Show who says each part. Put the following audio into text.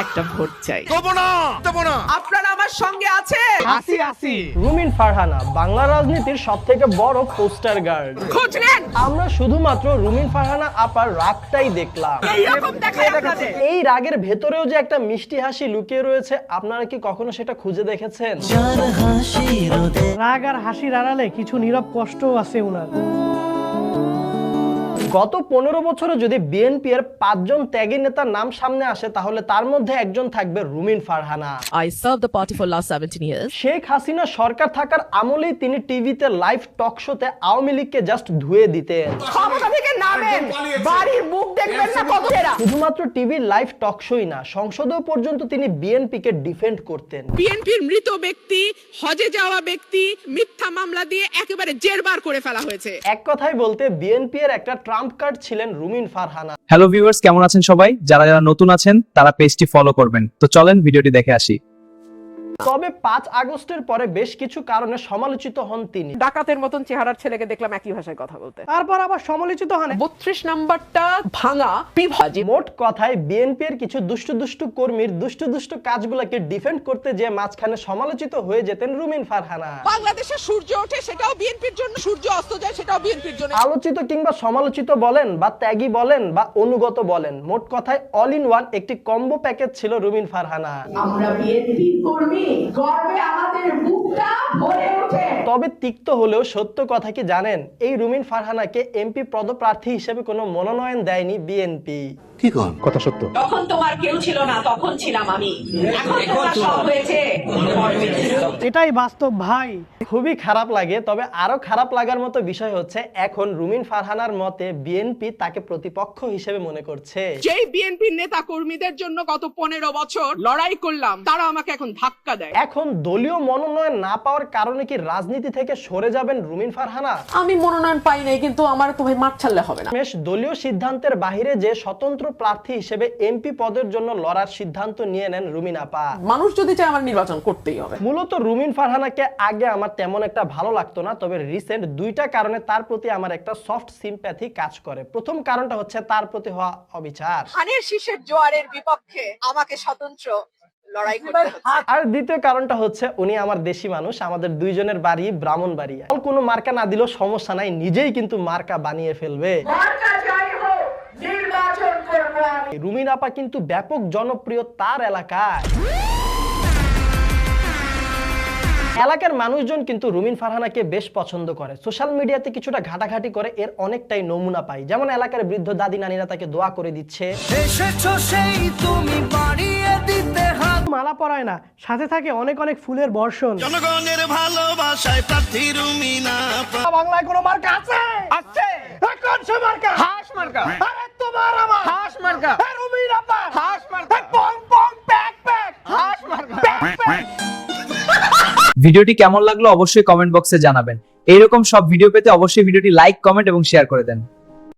Speaker 1: একটা ভোট চাই।
Speaker 2: আপনারা আমার সঙ্গে আছে?
Speaker 3: আসি। রুমিন ফারহানা বাংলা রাজনীতির সবথেকে বড় পোস্টার গার্ড।
Speaker 2: খোঁজ নেন।
Speaker 3: আমরা শুধুমাত্র রুমিন ফারহানা আপার রাগটাই দেখলাম।
Speaker 2: এইরকম দেখায় আপনাদের।
Speaker 3: এই রাগের ভেতরেও যে একটা মিষ্টি হাসি লুকিয়ে রয়েছে, আপনারা কি কখনো সেটা খুঁজে দেখেছেন?
Speaker 4: রাগ আর হাসির আড়ালে কিছু নীরব কষ্টও আছে উনার।
Speaker 3: গত 15 বছরে যদি বিএনপি এর 5 জন ত্যাগী নেতার নাম সামনে আসে, তাহলে তার মধ্যে একজন থাকবে রুমিন Farhana.
Speaker 1: I served the party for last 17 years.
Speaker 3: Sheikh Hasina সরকার থাকার আমলেই তিনি টিভিতে লাইভ টক শোতে আওয়ামী লীগকে জাস্ট ধুয়ে দিতেন।
Speaker 2: ক্ষমতা থেকে নামেন, বাড়ির মুখ দেখবেন না কতটা।
Speaker 3: শুধুমাত্র টিভি লাইভ টক শোই না, সংসদেও পর্যন্ত তিনি বিএনপিকে ডিফেন্ড করতেন।
Speaker 2: বিএনপির মৃত ব্যক্তি, হজে যাওয়া ব্যক্তি মিথ্যা মামলা দিয়ে একেবারে জেরবার করে ফেলা হয়েছে।
Speaker 3: এক কথায় বলতে বিএনপি এর একটা ট্রাম্প কার্ড ছিলেন রুমিন ফারহানা।
Speaker 5: হ্যালো ভিউয়ার্স, কেমন আছেন সবাই? যারা যারা নতুন আছেন তারা পেজটি ফলো করবেন। তো চলেন ভিডিওটি দেখে আসি।
Speaker 3: তবে 5 আগস্টের পরে বেশ কিছু কারণে সমালোচিত হন তিনি।
Speaker 2: ডাকাতের মতন চেহারার ছেলেকে দেখলাম একই ভাষায় কথা বলতে।
Speaker 4: তারপর আবার সমালোচিত হন।
Speaker 2: 32 নাম্বারটা ভাঙা বিভাজি।
Speaker 3: মোট কথায় বিএনপি এর কিছু দুষ্টু কর্মীর দুষ্টু কাজগুলোকে ডিফেন্ড করতে যে মাঝখানে সমালোচিত হয়ে যেতেন রুমিন ফারহানা।
Speaker 2: বাংলাদেশে সূর্য ওঠে সেটাও বিএনপির জন্য, সূর্য অস্ত যায় সেটাও বিএনপির জন্য।
Speaker 3: আলোচিত কিংবা সমালোচিত বলেন বা ত্যাগী বলেন বা অনুগত বলেন, মোট কথায় অল ইন ওয়ান একটি কম্বো প্যাকেজ ছিল রুমিন ফারহানা।
Speaker 6: আমরা বিএনপির কর্মী, গর্বে আমাদের বুকটা ভরে ওঠে।
Speaker 3: তবে তিক্ত হলেও সত্য কথা কি জানেন, এই রুমিন ফারহানাকে এমপি পদপ্রার্থী হিসেবে কোনো মনোনয়ন দেয়নি বিএনপি।
Speaker 6: তখন তোমার কেউ ছিল না, তখন ছিলাম আমি। এখন তোমরা সব হয়েছে।
Speaker 4: এটাই বাস্তব ভাই।
Speaker 3: খুবই খারাপ লাগে। তবে আরো খারাপ লাগার মতো বিষয় হচ্ছে, এখন রুমিন ফারহানার মতে বিএনপি তাকে প্রতিপক্ষ হিসেবে মনে করছে।
Speaker 2: যেই বিএনপির নেতা কর্মীদের জন্য গত 15 বছর লড়াই করলাম, তারা আমাকে এখন ধাক্কা দেয়।
Speaker 3: এখন দলীয় মনোনয়ন না পাওয়ার কারণে কি রাজনীতি থেকে সরে যাবেন রুমিন ফারহানা?
Speaker 7: আমি মনোনয়ন পাই নাই, কিন্তু আমার তো ভাই মাঠ ছাড়লে হবে না।
Speaker 3: বেশ দলীয় সিদ্ধান্তের বাইরে যে স্বতন্ত্র প্রার্থী হিসেবে এমপি পদের জন্য লড়ার সিদ্ধান্ত নিয়ে নেন রুমিন আপা।
Speaker 7: মানুষ যদি চায় আমার নির্বাচন করতেই হবে।
Speaker 3: মূলত রুমিন ফারহানাকে আগে আমার তেমন একটা ভালো লাগতো না, তবে রিসেন্ট 2টা কারণে তার প্রতি আমার একটা সফট সিম্প্যাথি কাজ করে। প্রথম কারণটা হচ্ছে তার প্রতি হওয়া অবিচার,
Speaker 2: ধানের শীষের জোয়ারের বিপক্ষে আমাকে স্বতন্ত্র লড়াই করতে হচ্ছে।
Speaker 3: আর দ্বিতীয় কারণটা হচ্ছে উনি আমার দেশি মানুষ, আমাদের দুইজনের বাড়ি ব্রাহ্মণবাড়িয়া। কোনো মার্কা না দিলেও সমস্যা নাই, নিজেই কিন্তু মার্কা বানিয়ে ফেলবে।
Speaker 6: মার্কা যাই হোক, নির্বাচন করব আমি।
Speaker 3: রুমিন আপা কিন্তু ব্যাপক জনপ্রিয় তার এলাকায়। এলাকার মানুষজন কিন্তু রুমিন ফারহানাকে বেশ পছন্দ করে। সোশ্যাল মিডিয়াতে কিছুটা ঘাটাঘাটি করে এর অনেকটাই নমুনা পাই। যেমন এলাকার বৃদ্ধ দাদি নানিরা তাকে দোয়া করে দিচ্ছে।
Speaker 4: মালা পরায় না, সাথে থাকে অনেক ফুলের বর্ষণ।
Speaker 8: জনগণের ভালোবাসায় প্রার্থী রুমিনা।
Speaker 4: বাংলায় কোনো মার্কা আছে?
Speaker 2: আছে।
Speaker 4: কোন সে মার্কা?
Speaker 2: হাঁস মার্কা।
Speaker 4: আরে তোমার আমার
Speaker 2: হাঁস মার্কা।
Speaker 4: রুমিন আপা
Speaker 2: হাঁস মার্কা।
Speaker 4: পং পং প্যাক প্যাক
Speaker 2: হাঁস মার্কা।
Speaker 5: ভিডিওটি কেমন লাগলো অবশ্যই কমেন্ট বক্সে জানাবেন। এইরকম সব ভিডিও পেতে অবশ্যই ভিডিওটি লাইক, কমেন্ট এবং শেয়ার করে দেন।